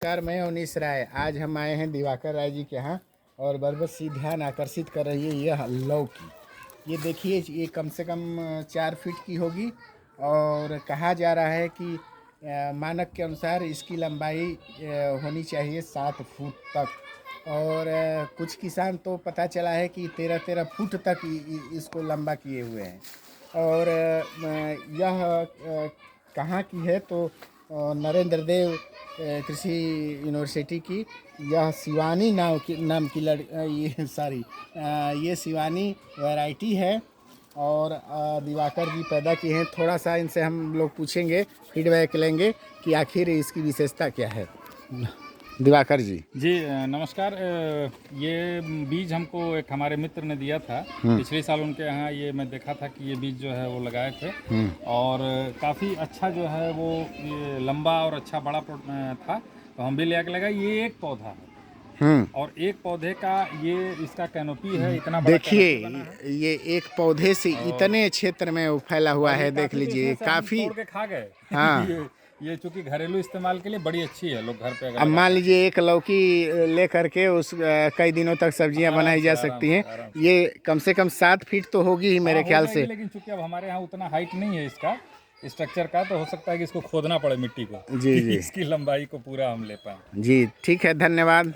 नमस्कार, मैं अवनीश राय। आज हम आए हैं दिवाकर राय जी के यहाँ और बस ध्यान आकर्षित कर रही है यह लौकी। ये देखिए, ये कम से कम 4 फीट की होगी और कहा जा रहा है कि मानक के अनुसार इसकी लंबाई होनी चाहिए 7 फुट तक और कुछ किसान तो पता चला है कि 13-13 फुट तक इसको लंबा किए हुए हैं। और यह कहाँ की है तो नरेंद्र देव कृषि यूनिवर्सिटी की यह शिवानी नाम की ये शिवानी वैरायटी है और दिवाकर जी पैदा किए हैं। थोड़ा सा इनसे हम लोग पूछेंगे, फीडबैक लेंगे कि आखिर इसकी विशेषता क्या है। दिवाकर जी नमस्कार। ये बीज हमको एक हमारे मित्र ने दिया था पिछले साल उनके यहाँ। ये मैं देखा था कि ये बीज जो है वो लगाए थे और काफ़ी अच्छा जो है वो ये लंबा और अच्छा बड़ा था, तो हम भी ले आके लगाए। ये एक पौधा है और एक पौधे का ये इसका कैनोपी है, इतना बड़ा। देखिए, ये एक पौधे से इतने क्षेत्र में फैला हुआ है, देख लीजिए। काफ़ी तोड़ के खा गए। हाँ ये चूंकि घरेलू इस्तेमाल के लिए बड़ी अच्छी है, लोग घर पे अब मान लीजिए एक लौकी ले करके उस कई दिनों तक सब्जियां बनाई जा सकती हैं। ये कम से कम 7 फीट तो होगी ही मेरे ख्याल से। लेकिन चूंकि अब हमारे यहाँ उतना हाइट नहीं है इसका स्ट्रक्चर का, तो हो सकता है कि इसको खोदना पड़े मिट्टी को। जी जी इसकी लंबाई को पूरा हम ले पाए। जी, ठीक है, धन्यवाद।